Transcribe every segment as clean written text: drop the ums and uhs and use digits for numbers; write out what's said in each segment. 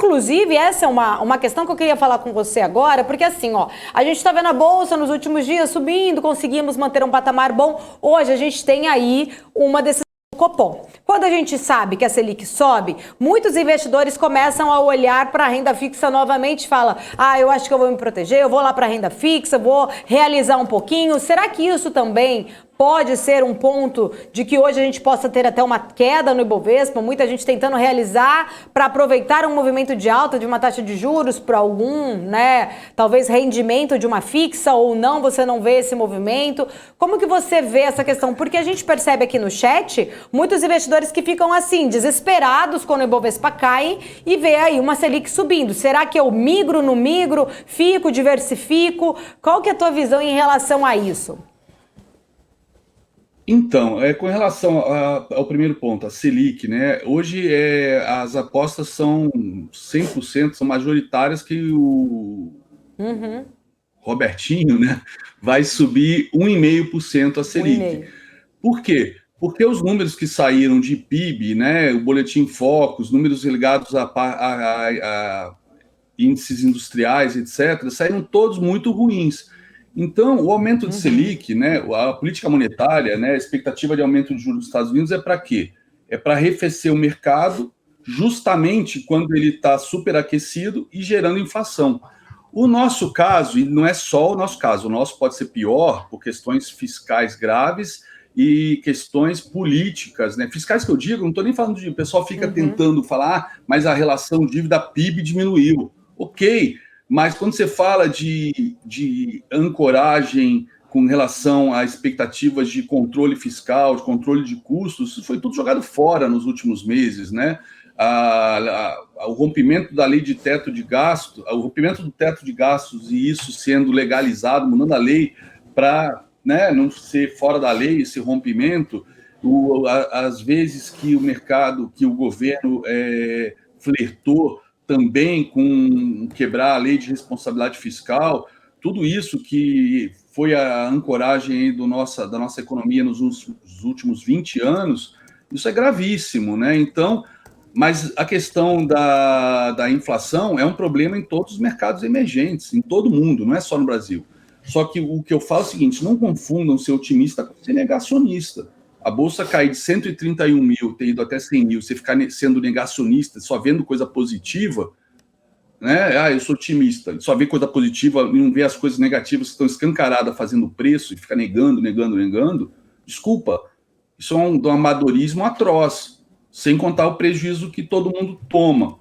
inclusive, essa é uma questão que eu queria falar com você agora, porque assim, ó, a gente está vendo a Bolsa nos últimos dias subindo, conseguimos manter um patamar bom. Hoje a gente tem aí uma decisão do Copom. Quando a gente sabe que a Selic sobe, muitos investidores começam a olhar para a renda fixa novamente e falam, eu acho que eu vou me proteger, eu vou lá para a renda fixa, vou realizar um pouquinho. Será que isso também pode ser um ponto de que hoje a gente possa ter até uma queda no Ibovespa, muita gente tentando realizar para aproveitar um movimento de alta de uma taxa de juros para algum, talvez rendimento de uma fixa ou não, você não vê esse movimento. Como que você vê essa questão? Porque a gente percebe aqui no chat muitos investidores que ficam assim, desesperados quando o Ibovespa cai e vê aí uma Selic subindo. Será que eu migro, não migro, fico, diversifico? Qual que é a tua visão em relação a isso? Então, com relação ao primeiro ponto, a Selic, né? Hoje as apostas são 100%, são majoritárias que o Robertinho, né, vai subir 1,5% a Selic. 1,5%. Por quê? Porque os números que saíram de PIB, né, o Boletim Focus, números ligados a índices industriais, etc., saíram todos muito ruins. Então, o aumento de Selic, né, a política monetária, né, a expectativa de aumento de juros dos Estados Unidos é para quê? É para arrefecer o mercado justamente quando ele está superaquecido e gerando inflação. O nosso caso, e não é só o nosso caso, o nosso pode ser pior por questões fiscais graves e questões políticas, né? Fiscais que eu digo, não estou nem falando de... O pessoal fica tentando falar, mas a relação dívida-PIB diminuiu. Ok, mas quando você fala de ancoragem com relação a expectativas de controle fiscal, de controle de custos, isso foi tudo jogado fora nos últimos meses, né? O rompimento da lei de teto de gasto, o rompimento do teto de gastos e isso sendo legalizado, mudando a lei para, né, não ser fora da lei esse rompimento, às vezes que o mercado, que o governo flertou também com quebrar a lei de responsabilidade fiscal, tudo isso que foi a ancoragem da nossa economia nos últimos 20 anos, isso é gravíssimo, né? Então, mas a questão da inflação é um problema em todos os mercados emergentes, em todo mundo, não é só no Brasil. Só que o que eu falo é o seguinte, não confundam ser otimista com ser negacionista. A Bolsa cair de 131 mil, ter ido até 100 mil, você ficar sendo negacionista, só vendo coisa positiva, né? Eu sou otimista, só vê coisa positiva e não vê as coisas negativas que estão escancaradas fazendo preço e fica negando. Desculpa, isso é um amadorismo atroz, sem contar o prejuízo que todo mundo toma.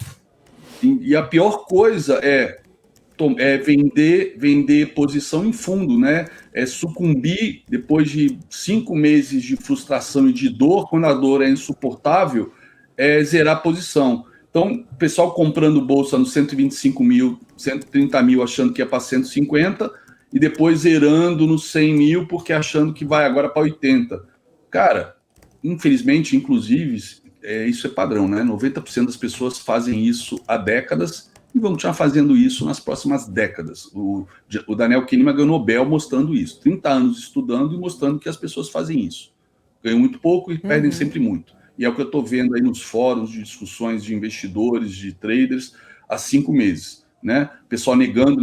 E a pior coisa é vender posição em fundo, né? É sucumbir depois de 5 meses de frustração e de dor, quando a dor é insuportável, zerar a posição. Então, o pessoal comprando bolsa no 125 mil, 130 mil, achando que ia para 150, e depois zerando no 100 mil, porque achando que vai agora para 80. Cara, infelizmente, inclusive, isso é padrão, né? 90% das pessoas fazem isso há décadas e vão continuar fazendo isso nas próximas décadas. O Daniel Kahneman ganhou Nobel mostrando isso. 30 anos estudando e mostrando que as pessoas fazem isso. Ganham muito pouco e perdem sempre muito. E é o que eu estou vendo aí nos fóruns de discussões de investidores, de traders, há 5 meses. Né? O pessoal negando,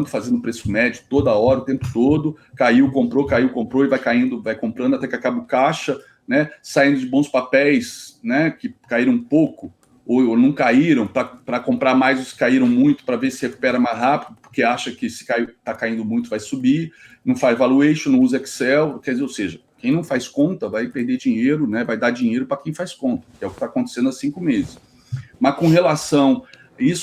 fazendo preço médio toda hora, o tempo todo. Caiu, comprou e vai caindo, vai comprando até que acaba o caixa, né? Saindo de bons papéis, né? Que caíram um pouco, ou não caíram, para comprar mais os que caíram muito, para ver se recupera mais rápido, porque acha que se está caindo muito vai subir, não faz valuation, não usa Excel, quer dizer, ou seja, quem não faz conta vai perder dinheiro, né? Vai dar dinheiro para quem faz conta, que é o que está acontecendo há 5 meses. Mas com relação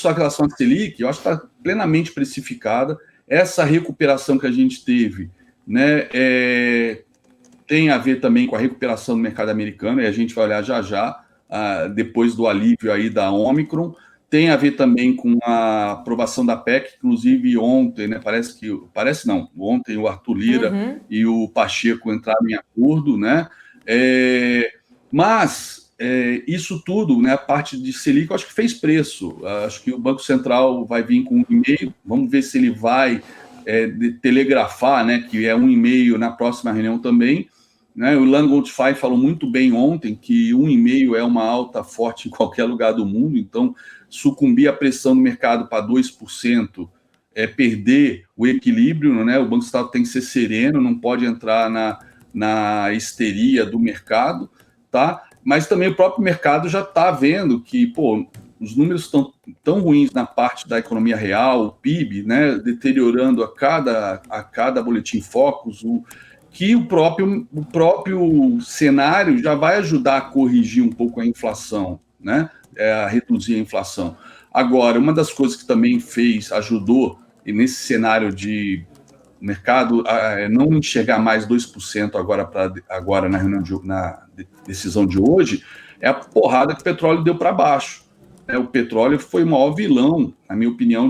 a relação à Selic, eu acho que está plenamente precificada. Essa recuperação que a gente teve, né, tem a ver também com a recuperação do mercado americano, e a gente vai olhar já, depois do alívio aí da Omicron, tem a ver também com a aprovação da PEC, inclusive ontem, né, ontem o Arthur Lira e o Pacheco entraram em acordo, né, mas isso tudo, né, a parte de Selic, eu acho que fez preço, acho que o Banco Central vai vir com 1,5, vamos ver se ele vai telegrafar, né, que é 1,5 na próxima reunião também, né? O Ilan Goldfein falou muito bem ontem que 1,5 é uma alta forte em qualquer lugar do mundo, então sucumbir à pressão do mercado para 2% é perder o equilíbrio, né? O Banco Central tem que ser sereno, não pode entrar na histeria do mercado, tá? Mas também o próprio mercado já está vendo que, pô, os números estão tão ruins na parte da economia real, o PIB, né, deteriorando a cada boletim Focus, que o próprio cenário já vai ajudar a corrigir um pouco a inflação, né, a reduzir a inflação. Agora, uma das coisas que também ajudou, e nesse cenário de mercado não enxergar mais 2% agora na decisão de hoje, é a porrada que o petróleo deu para baixo. O petróleo foi o maior vilão, na minha opinião,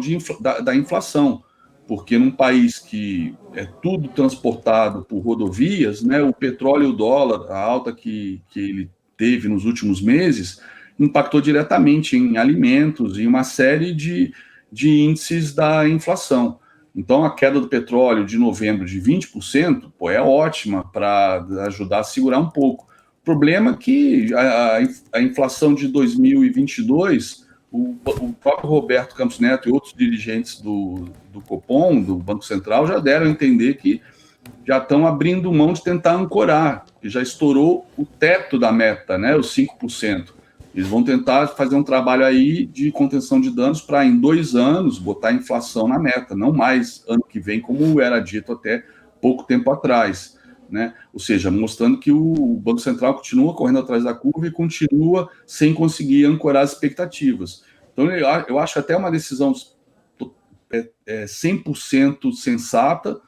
da inflação, porque num país que é tudo transportado por rodovias, né, o petróleo e o dólar, a alta que ele teve nos últimos meses, impactou diretamente em alimentos e uma série de índices da inflação. Então, a queda do petróleo de novembro de 20%, pô, é ótima para ajudar a segurar um pouco. O problema é que a inflação de 2022, o próprio Roberto Campos Neto e outros dirigentes do Copom, do Banco Central, já deram a entender que já estão abrindo mão de tentar ancorar, que já estourou o teto da meta, né, os 5%. Eles vão tentar fazer um trabalho aí de contenção de danos para, em 2 anos, botar a inflação na meta, não mais ano que vem, como era dito até pouco tempo atrás, né? Ou seja, mostrando que o Banco Central continua correndo atrás da curva e continua sem conseguir ancorar as expectativas. Então, eu acho até uma decisão 100% sensata,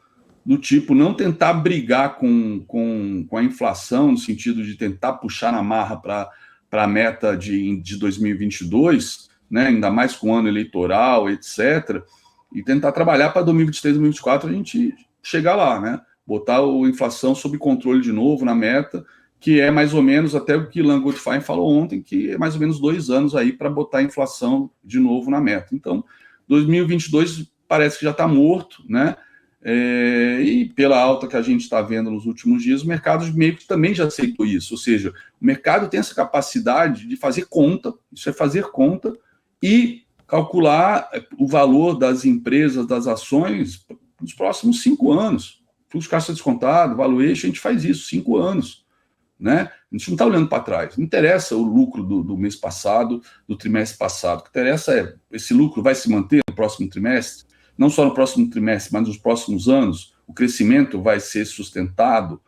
do tipo, não tentar brigar com a inflação, no sentido de tentar puxar na marra para a meta de 2022, né, ainda mais com o ano eleitoral, etc., e tentar trabalhar para 2023, 2024 a gente chegar lá, né? Botar a inflação sob controle de novo na meta, que é mais ou menos, até o que Ilan Goldfein falou ontem, que é mais ou menos 2 anos aí para botar a inflação de novo na meta. Então, 2022 parece que já está morto, né? E pela alta que a gente está vendo nos últimos dias, o mercado meio que também já aceitou isso, ou seja, o mercado tem essa capacidade de fazer conta, isso é fazer conta, e calcular o valor das empresas, das ações, nos próximos 5 anos. Fluxo de caixa descontado, valuation, a gente faz isso, 5 anos, né? A gente não está olhando para trás, não interessa o lucro do mês passado, do trimestre passado, o que interessa é, esse lucro vai se manter no próximo trimestre? Não só no próximo trimestre, mas nos próximos anos, o crescimento vai ser sustentável.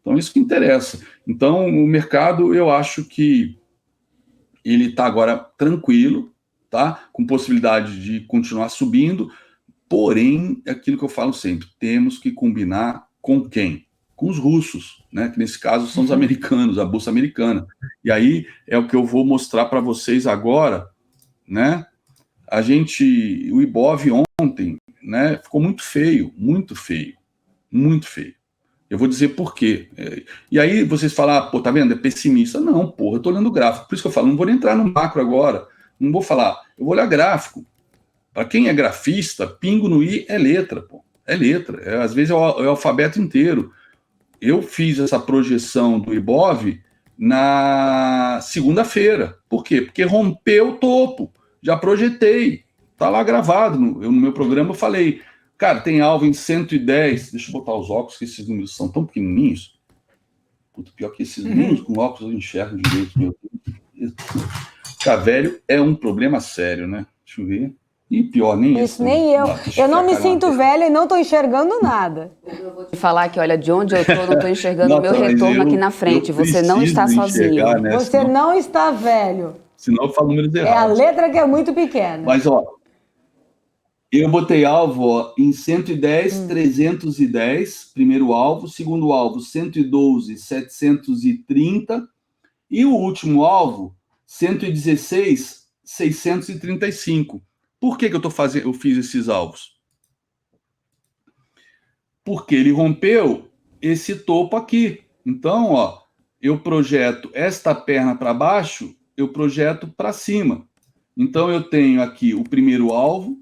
Então, isso que interessa. Então, o mercado, eu acho que ele está agora tranquilo, tá? Com possibilidade de continuar subindo, porém, é aquilo que eu falo sempre, temos que combinar com quem? Com os russos, né? Que nesse caso são os americanos, a Bolsa Americana. E aí é o que eu vou mostrar para vocês agora, né? O Ibov ontem, né, ficou muito feio, muito feio, muito feio. Eu vou dizer por quê. E aí vocês falam, pô, tá vendo, é pessimista. Não, porra, eu tô olhando o gráfico. Por isso que eu falo, não vou nem entrar no macro agora, não vou falar, eu vou olhar gráfico. Para quem é grafista, pingo no i é letra, pô, é letra. Às vezes é o alfabeto inteiro. Eu fiz essa projeção do Ibov na segunda-feira. Por quê? Porque rompeu o topo. Já projetei, tá lá gravado. No meu programa eu falei, cara, tem alvo em 110. Deixa eu botar os óculos, que esses números são tão pequenininhos. Puta, pior que esses números com óculos eu enxergo direito. Meu Deus. Ficar velho é um problema sério, né? Deixa eu ver. E pior, nem isso. Nem eu. Eu não me sinto velha e não estou enxergando nada. Eu vou te falar que, olha, de onde eu estou, não estou enxergando o meu retorno aqui na frente. Você não está sozinho. Né? Você não está velho. Senão eu falo números errados. É a letra que é muito pequena. Mas, ó, eu botei alvo em 110, 310, primeiro alvo. Segundo alvo, 112, 730. E o último alvo, 116, 635. Por que eu fiz esses alvos? Porque ele rompeu esse topo aqui. Então, ó, eu projeto esta perna para baixo, eu projeto para cima. Então, eu tenho aqui o primeiro alvo,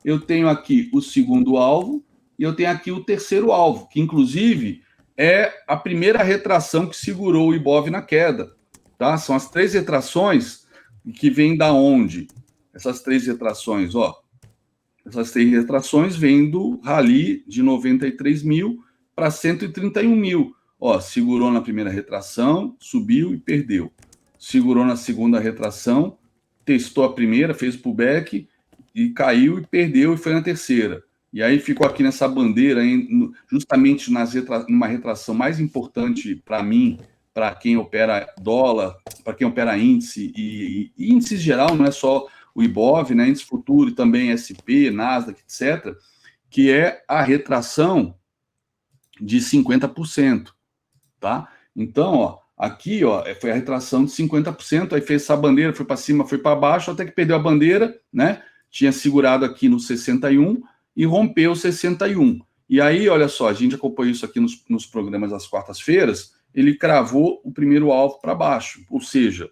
eu tenho aqui o segundo alvo, e eu tenho aqui o terceiro alvo, que, inclusive, é a primeira retração que segurou o Ibov na queda, tá? São as 3 retrações que vêm da onde? Essas 3 retrações, ó. Essas 3 retrações vêm do rally de 93 mil para 131 mil. Ó, segurou na primeira retração, subiu e perdeu. Segurou na segunda retração, testou a primeira, fez pullback e caiu e perdeu e foi na terceira. E aí ficou aqui nessa bandeira, justamente numa retração mais importante para mim, para quem opera dólar, para quem opera índice e índices geral, não é só o Ibov, né, índice futuro e também SP, Nasdaq, etc., que é a retração de 50%, tá? Então, ó, aqui, ó, foi a retração de 50%, aí fez essa bandeira, foi para cima, foi para baixo, até que perdeu a bandeira, né? Tinha segurado aqui no 61 e rompeu 61. E aí, olha só, a gente acompanhou isso aqui nos programas das quartas-feiras, ele cravou o primeiro alvo para baixo, ou seja,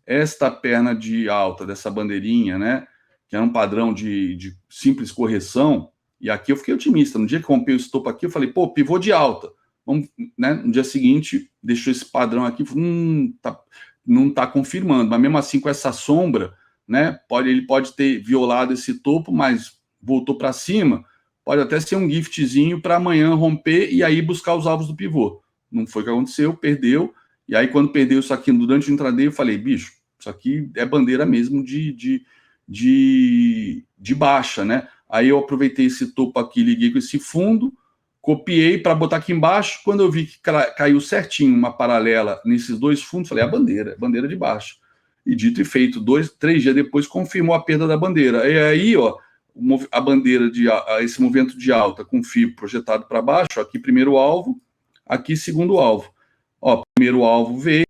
esta perna de alta dessa bandeirinha, né, que era um padrão de simples correção, e aqui eu fiquei otimista. No dia que rompeu esse topo aqui, eu falei, pô, pivô de alta. Vamos, né? No dia seguinte, deixou esse padrão aqui, não está confirmando, mas mesmo assim, com essa sombra, né, ele pode ter violado esse topo, mas voltou para cima, pode até ser um giftzinho para amanhã romper e aí buscar os alvos do pivô. Não foi o que aconteceu, perdeu, e aí quando perdeu isso aqui durante o intraday, eu falei, bicho, isso aqui é bandeira mesmo de baixa, né? Aí eu aproveitei esse topo aqui, liguei com esse fundo, copiei para botar aqui embaixo. Quando eu vi que caiu certinho uma paralela nesses 2 fundos, falei, a bandeira de baixo. E dito e feito, 3 dias depois confirmou a perda da bandeira. E aí, ó, a bandeira esse movimento de alta com fio projetado para baixo, aqui primeiro alvo, aqui segundo alvo. Ó, primeiro alvo veio,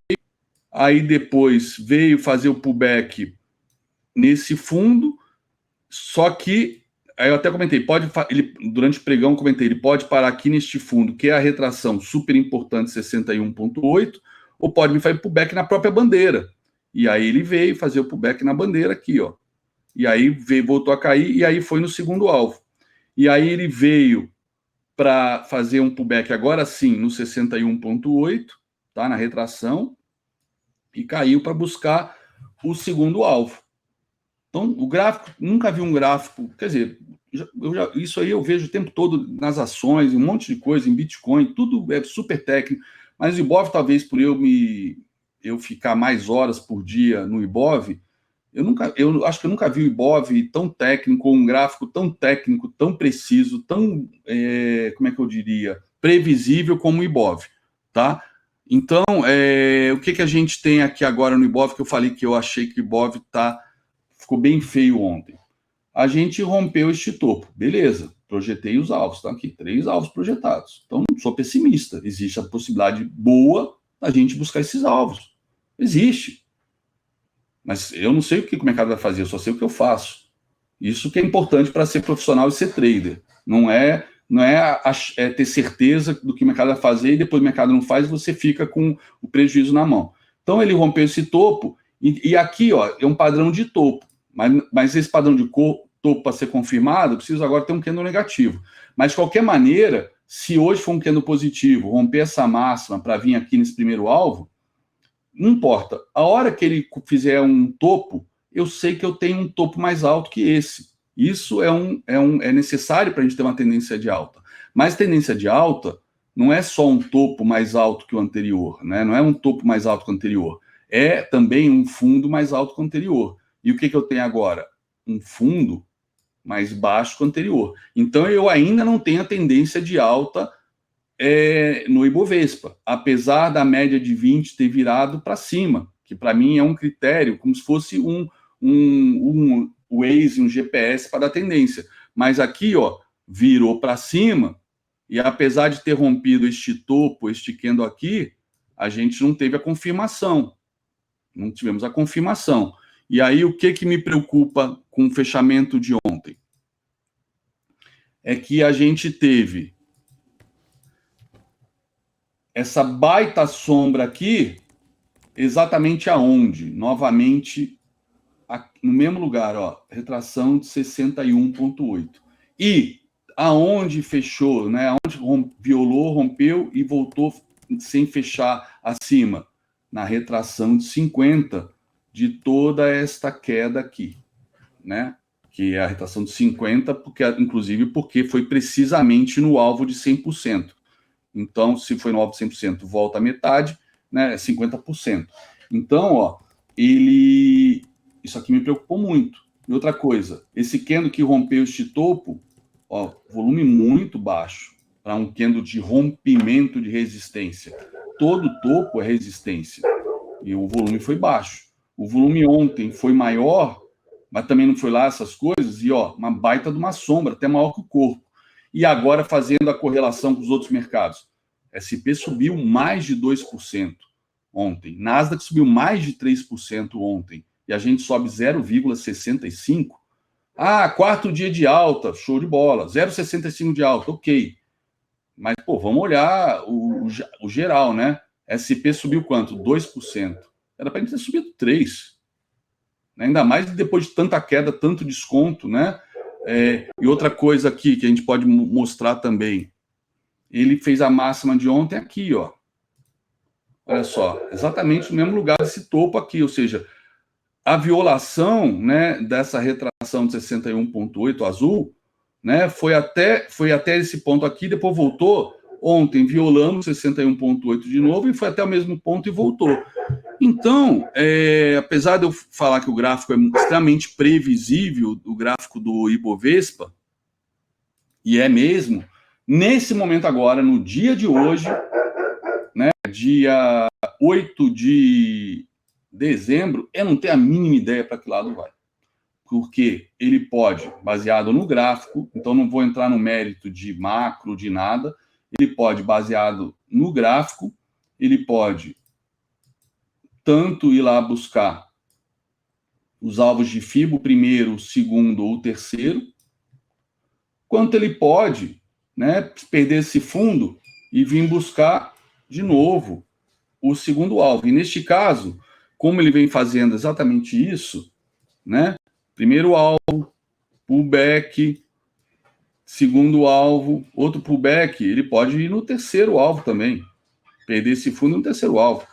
aí depois veio fazer o pullback nesse fundo, só que aí eu até comentei, durante o pregão comentei, ele pode parar aqui neste fundo, que é a retração super importante 61,8, ou pode me fazer pullback na própria bandeira. E aí ele veio fazer o pullback na bandeira aqui, ó. E aí voltou a cair, e aí foi no segundo alvo. E aí ele veio para fazer um pullback agora sim no 61,8, tá? Na retração, e caiu para buscar o segundo alvo. Então, o gráfico, nunca vi um gráfico, quer dizer, isso aí eu vejo o tempo todo nas ações, um monte de coisa, em Bitcoin, tudo é super técnico, mas o Ibov, talvez por eu ficar mais horas por dia no Ibov, eu acho que eu nunca vi o Ibov tão técnico, ou um gráfico tão técnico, tão preciso, tão, como é que eu diria, previsível como o Ibov, tá? Então, o que a gente tem aqui agora no Ibov, que eu falei que eu achei que o Ibov ficou bem feio ontem. A gente rompeu este topo, beleza, projetei os alvos, tá aqui, 3 alvos projetados. Então, não sou pessimista, existe a possibilidade boa da gente buscar esses alvos. Existe. Mas eu não sei o que o mercado vai fazer, eu só sei o que eu faço. Isso que é importante para ser profissional e ser trader. Não é ter certeza do que o mercado vai fazer e depois o mercado não faz e você fica com o prejuízo na mão. Então, ele rompeu esse topo e aqui, ó, é um padrão de topo. Mas esse padrão de topo para ser confirmado, precisa agora ter um candle negativo. Mas, de qualquer maneira, se hoje for um candle positivo, romper essa máxima para vir aqui nesse primeiro alvo, não importa. A hora que ele fizer um topo, eu sei que eu tenho um topo mais alto que esse. Isso é necessário para a gente ter uma tendência de alta. Mas tendência de alta não é só um topo mais alto que o anterior, né? Não é um topo mais alto que o anterior. É também um fundo mais alto que o anterior. E o que eu tenho agora? Um fundo mais baixo que o anterior. Então, eu ainda não tenho a tendência de alta no Ibovespa, apesar da média de 20 ter virado para cima, que para mim é um critério, como se fosse um Waze, um GPS para dar tendência. Mas aqui, ó, virou para cima, e apesar de ter rompido este topo, este candle aqui, a gente não teve a confirmação. Não tivemos a confirmação. E aí, o que me preocupa com o fechamento de ontem? É que a gente teve essa baita sombra aqui, exatamente aonde? Novamente, no mesmo lugar, ó, retração de 61,8. E aonde fechou, né? Aonde violou, rompeu e voltou sem fechar acima? Na retração de 50 de toda esta queda aqui, né? Que é a retração de 50, inclusive porque foi precisamente no alvo de 100%. Então, se foi no alvo de 100%, volta a metade, né? 50%. Então, ó, isso aqui me preocupou muito. E outra coisa, esse candle que rompeu este topo, ó, volume muito baixo para um candle de rompimento de resistência. Todo topo é resistência e o volume foi baixo. O volume ontem foi maior, mas também não foi lá essas coisas, e ó, uma baita de uma sombra, até maior que o corpo. E agora fazendo a correlação com os outros mercados. SP subiu mais de 2% ontem. Nasdaq subiu mais de 3% ontem. E a gente sobe 0,65%. Ah, quarto dia de alta, show de bola. 0,65 de alta, ok. Mas, pô, vamos olhar o geral, né? SP subiu quanto? 2%. Era para a gente ter subido 3%. Ainda mais depois de tanta queda, tanto desconto, né? E outra coisa aqui que a gente pode mostrar também. Ele fez a máxima de ontem aqui, ó. Olha só, exatamente no mesmo lugar desse topo aqui, ou seja, a violação, né, dessa retração de 61,8 azul, né, foi até esse ponto aqui, depois voltou. Ontem violamos 61,8 de novo e foi até o mesmo ponto e voltou. Então, apesar de eu falar que o gráfico é extremamente previsível, o gráfico do Ibovespa, e é mesmo, nesse momento agora, no dia de hoje, né, dia 8 de dezembro, eu não tenho a mínima ideia para que lado vai. Porque ele pode, baseado no gráfico, então não vou entrar no mérito de macro, de nada, ele pode, baseado no gráfico, ele pode tanto ir lá buscar os alvos de FIBO, primeiro, segundo ou terceiro, quanto ele pode, né, perder esse fundo e vir buscar de novo o segundo alvo. E neste caso, como ele vem fazendo exatamente isso, né, primeiro alvo, pullback, segundo alvo, outro pullback, ele pode ir no terceiro alvo também, perder esse fundo no terceiro alvo.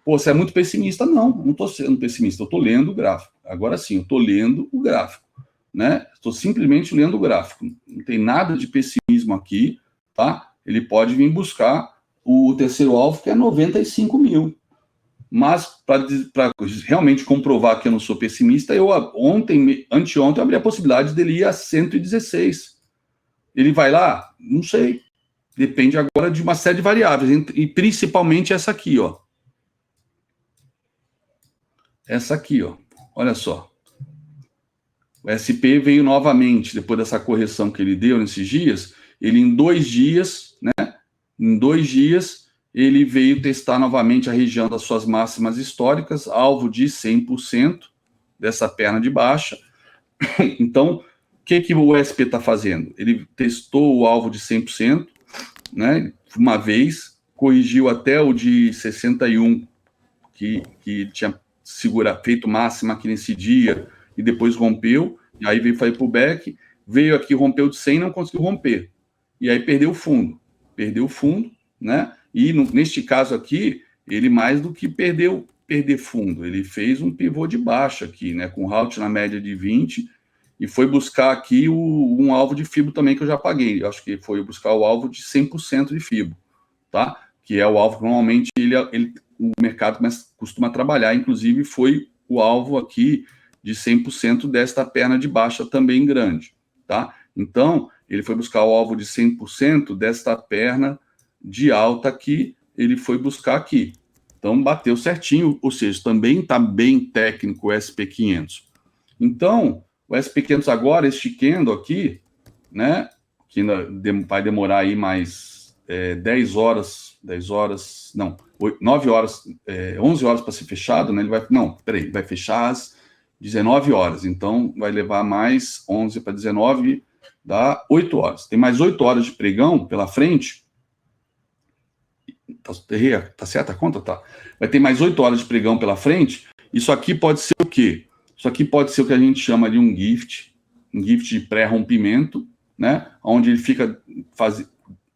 Pô, você é muito pessimista? Não estou sendo pessimista, eu estou lendo o gráfico. Agora sim, eu estou lendo o gráfico, né? Estou simplesmente lendo o gráfico. Não tem nada de pessimismo aqui, tá? Ele pode vir buscar o terceiro alvo, que é 95 mil. Mas, para realmente comprovar que eu não sou pessimista, anteontem, eu abri a possibilidade dele ir a 116. Ele vai lá? Não sei. Depende agora de uma série de variáveis, e principalmente essa aqui, ó. Essa aqui, ó. Olha só. O SP veio novamente, depois dessa correção que ele deu nesses dias, ele em 2 dias, né? Em 2 dias, ele veio testar novamente a região das suas máximas históricas, alvo de 100% dessa perna de baixa. Então, o que o SP está fazendo? Ele testou o alvo de 100%, né? Uma vez, corrigiu até o de 61, que tinha feito máxima aqui nesse dia, e depois rompeu, e aí veio para pullback, veio aqui, rompeu de 100, não conseguiu romper. E aí perdeu o fundo, né? E neste caso aqui, ele mais do que perder fundo, ele fez um pivô de baixa aqui, né? Com halt na média de 20, e foi buscar aqui um alvo de FIBO também que eu já paguei. Eu acho que foi buscar o alvo de 100% de FIBO, tá? Que é o alvo que normalmente o mercado costuma trabalhar, inclusive foi o alvo aqui de 100% desta perna de baixa também grande, tá? Então, ele foi buscar o alvo de 100% desta perna de alta aqui, ele foi buscar aqui. Então, bateu certinho, ou seja, também está bem técnico o SP500. Então, o SP500 agora, este candle aqui, né, que ainda vai demorar aí mais 9 horas, 11 horas para ser fechado, né? Vai fechar às 19 horas, então vai levar mais 11 para 19, dá 8 horas. Tem mais 8 horas de pregão pela frente. Tá certa a conta? Tá. Vai ter mais 8 horas de pregão pela frente. Isso aqui pode ser o quê? Isso aqui pode ser o que a gente chama de um gift de pré-rompimento, né? Onde ele fica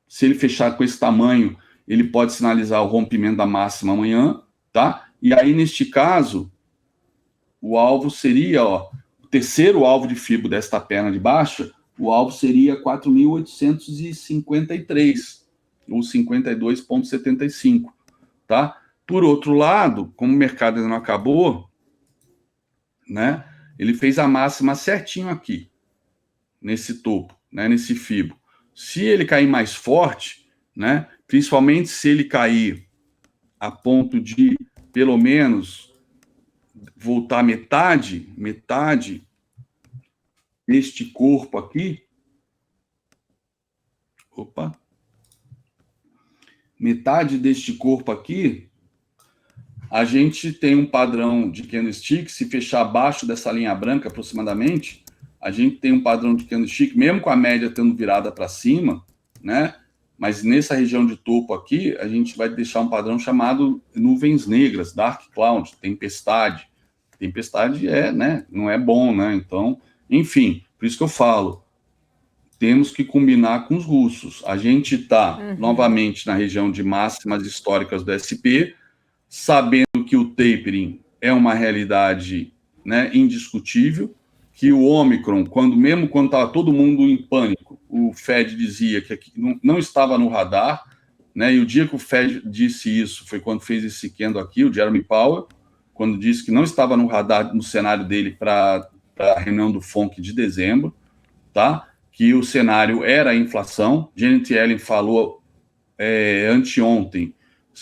se ele fechar com esse tamanho, ele pode sinalizar o rompimento da máxima amanhã, tá? E aí, neste caso, o alvo seria, ó, o terceiro alvo de FIBO desta perna de baixa, o alvo seria 4.853, ou 52,75, tá? Por outro lado, como o mercado ainda não acabou, né, ele fez a máxima certinho aqui, nesse topo, né, nesse FIBO. Se ele cair mais forte, né, principalmente se ele cair a ponto de, pelo menos, voltar metade deste corpo aqui, metade deste corpo aqui, a gente tem um padrão de candlestick, se fechar abaixo dessa linha branca aproximadamente, a gente tem um padrão de candlestick, mesmo com a média tendo virada para cima, né? Mas nessa região de topo aqui, a gente vai deixar um padrão chamado nuvens negras, dark cloud, tempestade. Tempestade né? Não é bom, né? Então, enfim, por isso que eu falo, temos que combinar com os russos. A gente está novamente na região de máximas históricas do SP, sabendo que o tapering é uma realidade, né, indiscutível, que o Omicron, mesmo quando estava todo mundo em pânico, o Fed dizia que não estava no radar, né, e o dia que o Fed disse isso foi quando fez esse candle aqui, o Jeremy Powell, quando disse que não estava no radar, no cenário dele para a reunião do FONC de dezembro, tá? Que o cenário era a inflação. Janet Yellen falou anteontem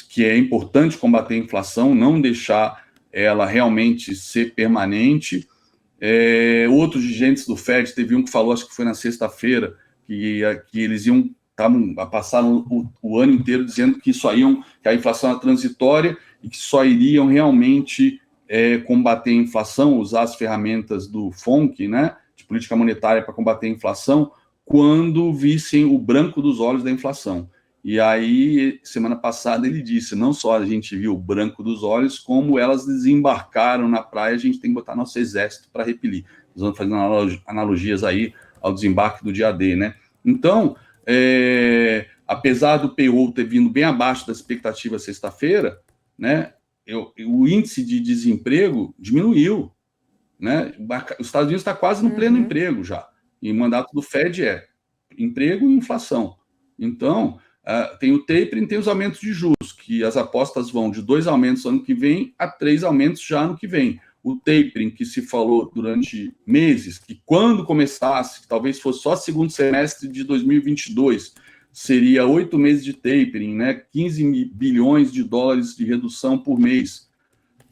que é importante combater a inflação, não deixar ela realmente ser permanente. Outros dirigentes do Fed, teve um que falou, acho que foi na sexta-feira, que eles passaram o ano inteiro dizendo que que a inflação era transitória e que só iriam realmente combater a inflação, usar as ferramentas do FONC, né, de política monetária para combater a inflação, quando vissem o branco dos olhos da inflação. E aí, semana passada, ele disse, não só a gente viu o branco dos olhos, como elas desembarcaram na praia, a gente tem que botar nosso exército para repelir. Nós vamos fazendo analogias aí ao desembarque do dia D, né? Então, apesar do payroll ter vindo bem abaixo da expectativa sexta-feira, né, o índice de desemprego diminuiu, né? Os Estados Unidos está quase no pleno emprego já, e o mandato do Fed é emprego e inflação. Então, tem o tapering, tem os aumentos de juros, que as apostas vão de 2 aumentos ano que vem a 3 aumentos já ano que vem. O tapering, que se falou durante meses, que quando começasse, que talvez fosse só segundo semestre de 2022, seria 8 meses de tapering, né? 15 bilhões de dólares de redução por mês.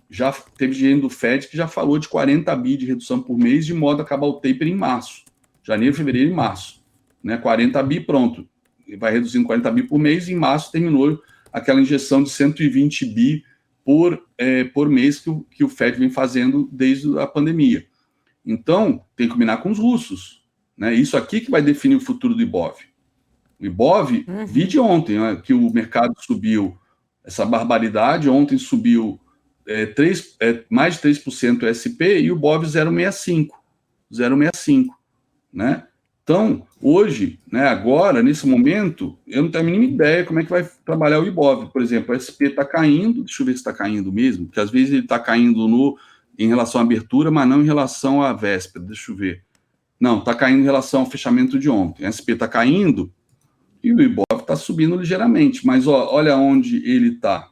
Já teve gente do Fed que já falou de 40 bi de redução por mês, de modo a acabar o tapering em março. Janeiro, fevereiro e março. Né? 40 bi, pronto. Vai reduzindo 40 bi por mês, e em março terminou aquela injeção de 120 bi por mês que o Fed vem fazendo desde a pandemia. Então, tem que combinar com os russos. Né? Isso aqui que vai definir o futuro do Ibov. O Ibov, vi de ontem, né, que o mercado subiu essa barbaridade, ontem subiu mais de 3% o SP e o Ibov 0,65, né? Então, hoje, né, agora, nesse momento, eu não tenho a mínima ideia como é que vai trabalhar o Ibov. Por exemplo, o SP está caindo, deixa eu ver se está caindo mesmo, porque às vezes ele está caindo em relação à abertura, mas não em relação à véspera, deixa eu ver. Não, está caindo em relação ao fechamento de ontem. O SP está caindo e o Ibov está subindo ligeiramente, mas olha onde ele está.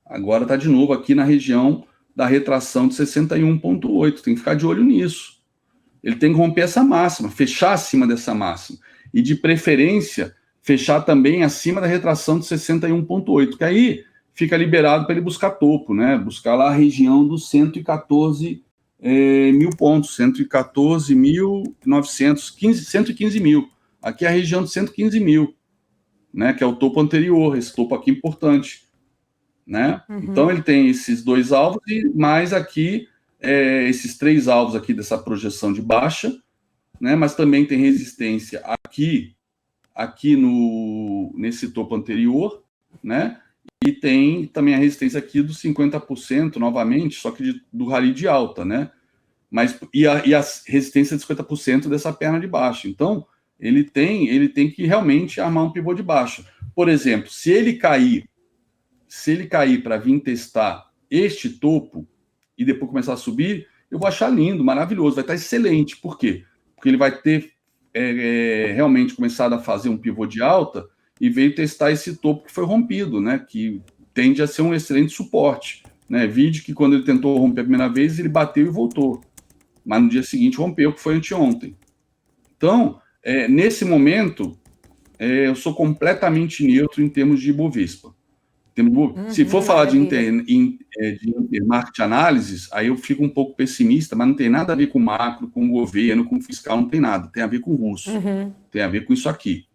Agora está de novo aqui na região da retração de 61,8, tem que ficar de olho nisso. Ele tem que romper essa máxima, fechar acima dessa máxima. E, de preferência, fechar também acima da retração de 61,8, que aí fica liberado para ele buscar topo, né? Buscar lá a região dos 114 mil pontos, 114.900, 115 mil. Aqui é a região de 115 mil, né? Que é o topo anterior, esse topo aqui importante, né? Então, ele tem esses 2 alvos e mais aqui esses 3 alvos aqui dessa projeção de baixa, né? Mas também tem resistência aqui nesse topo anterior, né? E tem também a resistência aqui dos 50% novamente, só que do rally de alta, né? e a resistência de 50% dessa perna de baixo. Então, ele tem que realmente armar um pivô de baixa. Por exemplo, se ele cair para vir testar este topo e depois começar a subir, eu vou achar lindo, maravilhoso, vai estar excelente. Por quê? Porque ele vai ter realmente começado a fazer um pivô de alta e veio testar esse topo que foi rompido, né? Que tende a ser um excelente suporte. Né? Vide que quando ele tentou romper a primeira vez, ele bateu e voltou. Mas no dia seguinte rompeu, que foi anteontem. Então, nesse momento, eu sou completamente neutro em termos de Ibovespa. Se for falar de intermarket analysis, aí eu fico um pouco pessimista, mas não tem nada a ver com macro, com governo, com fiscal, não tem nada. Tem a ver com o russo, tem a ver com isso aqui.